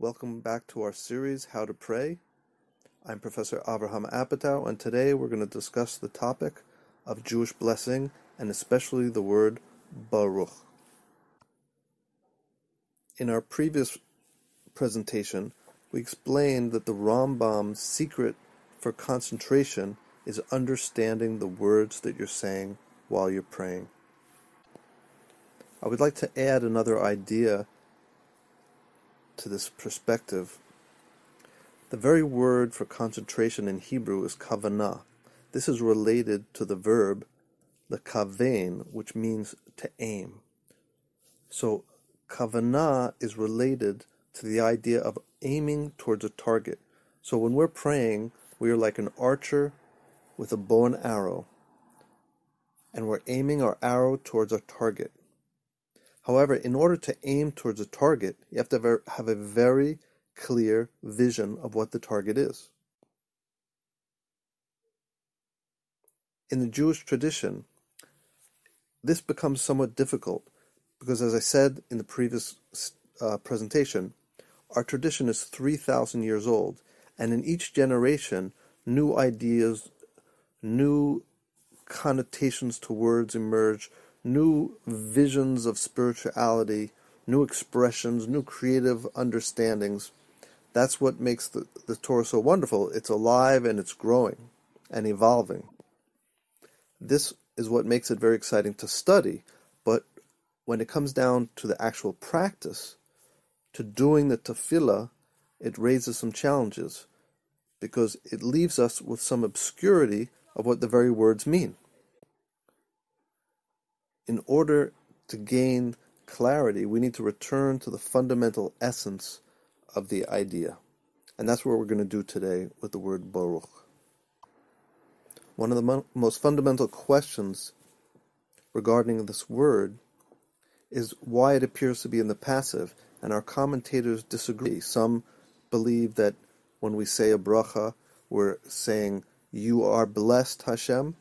Welcome back to our series, How to Pray. I'm Professor Avraham Apatow, and today we're going to discuss the topic of Jewish blessing, and especially the word Baruch. In our previous presentation, we explained that the Rambam's secret for concentration is understanding the words that you're saying while you're praying. I would like to add another idea to this perspective. The very word for concentration in Hebrew is kavanah. This is related to the verb lekaven, which means to aim. So kavanah is related to the idea of aiming towards a target. So when we're praying, we are like an archer with a bow and arrow, and we're aiming our arrow towards our target. However, in order to aim towards a target, you have to have a very clear vision of what the target is. In the Jewish tradition, this becomes somewhat difficult because, as I said in the previous presentation, our tradition is 3,000 years old, and in each generation, new ideas, new connotations to words emerge, new visions of spirituality, new expressions, new creative understandings. That's what makes the Torah so wonderful. It's alive and it's growing and evolving. This is what makes it very exciting to study, but when it comes down to the actual practice, to doing the tefillah, it raises some challenges because it leaves us with some obscurity of what the very words mean. In order to gain clarity, we need to return to the fundamental essence of the idea. And that's what we're going to do today with the word Baruch. One of the most fundamental questions regarding this word is why it appears to be in the passive, and our commentators disagree. Some believe that when we say a bracha, we're saying, "You are blessed, Hashem,"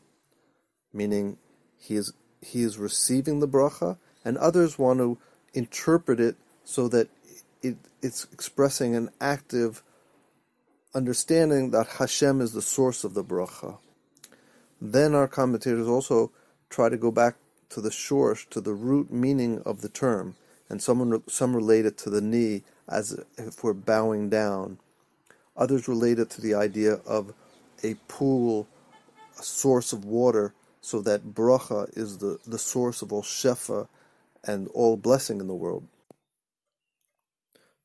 meaning He is receiving the bracha, and others want to interpret it so that it's expressing an active understanding that Hashem is the source of the bracha. Then our commentators also try to go back to the shorsh, to the root meaning of the term, and some relate it to the knee as if we're bowing down. Others relate it to the idea of a pool, a source of water, so that bracha is the source of all shefa and all blessing in the world.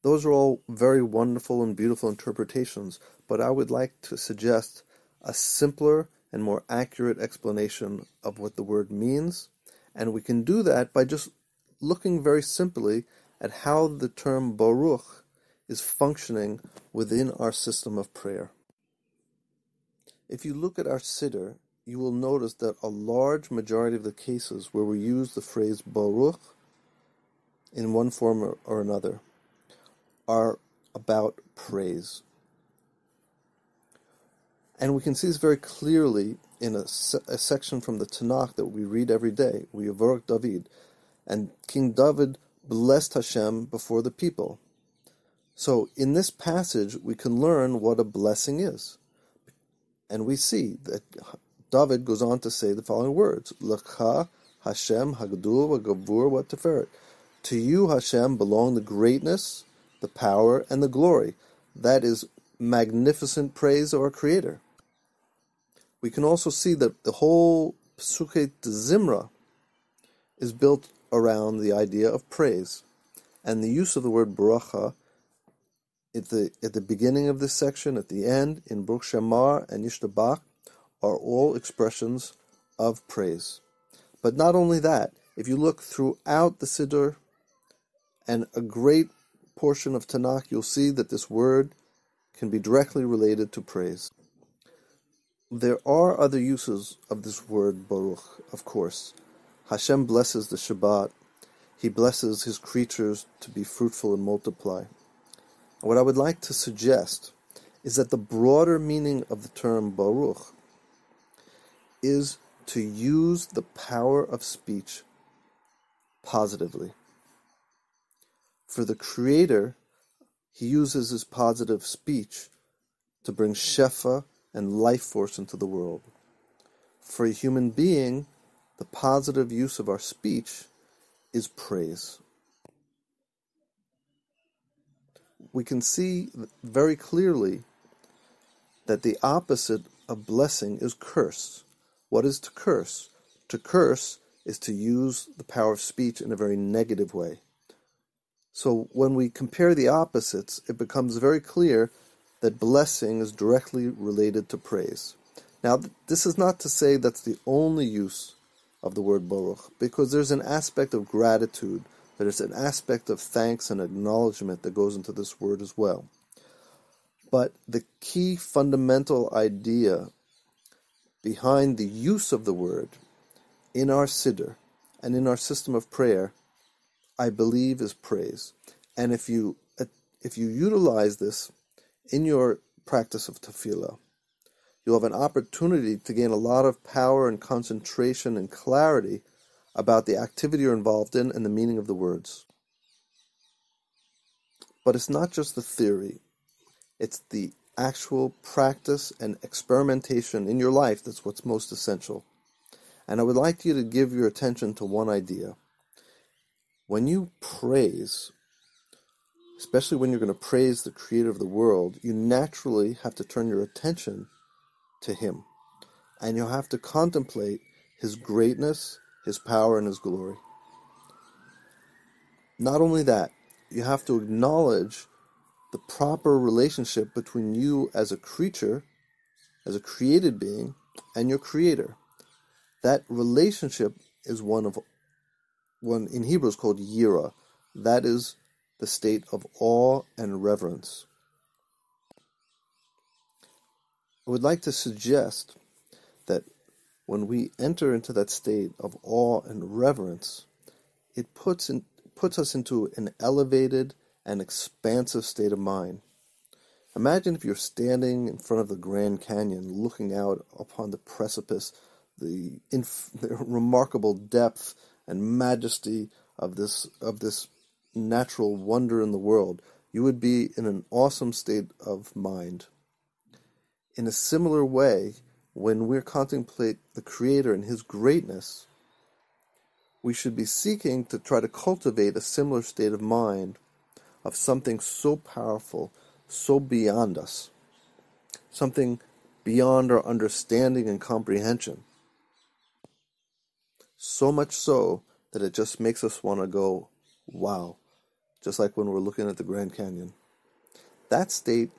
Those are all very wonderful and beautiful interpretations, but I would like to suggest a simpler and more accurate explanation of what the word means, and we can do that by just looking very simply at how the term Baruch is functioning within our system of prayer. If you look at our Siddur, you will notice that a large majority of the cases where we use the phrase Baruch in one form or another are about praise. And we can see this very clearly in a section from the Tanakh that we read every day, we Yavorach David, and King David blessed Hashem before the people. So in this passage, we can learn what a blessing is. And we see that David goes on to say the following words: L'cha Hashem hagdul v'gavur v'teferet. To you, Hashem, belong the greatness, the power, and the glory. That is magnificent praise of our Creator. We can also see that the whole Pesukei Zimra is built around the idea of praise. And the use of the word bracha at the beginning of this section, at the end, in Baruch Shemar and Yishtabach, are all expressions of praise. But not only that, if you look throughout the Siddur and a great portion of Tanakh, you'll see that this word can be directly related to praise. There are other uses of this word Baruch, of course. Hashem blesses the Shabbat. He blesses His creatures to be fruitful and multiply. And what I would like to suggest is that the broader meaning of the term Baruch is to use the power of speech positively. For the Creator He uses his positive speech to bring shefa and life force into the world. For a human being, the positive use of our speech is praise. We can see very clearly that the opposite of blessing is curse. What is to curse? To curse is to use the power of speech in a very negative way. So when we compare the opposites, it becomes very clear that blessing is directly related to praise. Now, this is not to say that's the only use of the word Baruch, because there's an aspect of gratitude, there's an aspect of thanks and acknowledgement that goes into this word as well. But the key fundamental idea behind the use of the word in our siddur and in our system of prayer, I believe, is praise. And if you utilize this in your practice of tefillah, you'll have an opportunity to gain a lot of power and concentration and clarity about the activity you're involved in and the meaning of the words. But it's not just the theory, it's the actual practice and experimentation in your life that's what's most essential. And I would like you to give your attention to one idea. When you praise, especially when you're going to praise the creator of the world, you naturally have to turn your attention to him. And you'll have to contemplate his greatness, his power, and his glory. Not only that, you have to acknowledge the proper relationship between you as a creature, as a created being, and your creator. That relationship is one in Hebrew is called yira. That is the state of awe and reverence. I would like to suggest that when we enter into that state of awe and reverence, it puts us into an elevated and expansive state of mind. Imagine if you're standing in front of the Grand Canyon, looking out upon the precipice, the remarkable depth and majesty of this natural wonder in the world. You would be in an awesome state of mind. In a similar way, when we contemplate the Creator and His greatness, we should be seeking to try to cultivate a similar state of mind of something so powerful, so beyond us, something beyond our understanding and comprehension. So much so that it just makes us want to go, wow, just like when we're looking at the Grand Canyon. That state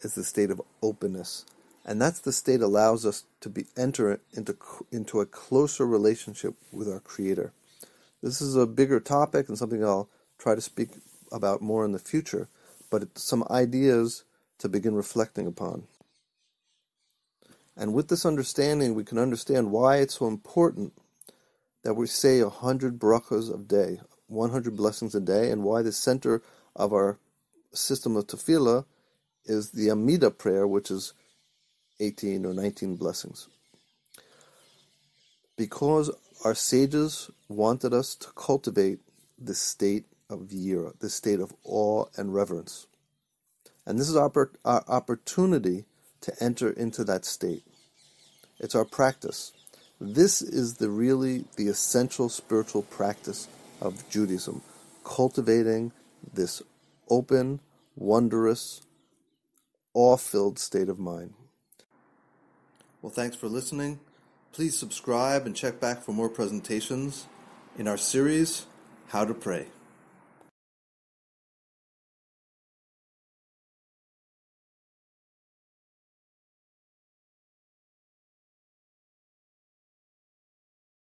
is the state of openness, and that's the state that allows us to enter into a closer relationship with our Creator. This is a bigger topic and something I'll try to speak about more in the future, but it's some ideas to begin reflecting upon. And with this understanding, we can understand why it's so important that we say 100 brachas a day, 100 blessings a day, and why the center of our system of tefillah is the Amidah prayer, which is 18 or 19 blessings. Because our sages wanted us to cultivate this state of yira, this state of awe and reverence. And this is our opportunity to enter into that state. It's our practice. This is the essential spiritual practice of Judaism, cultivating this open, wondrous, awe-filled state of mind. Well, thanks for listening. Please subscribe and check back for more presentations in our series, How to Pray.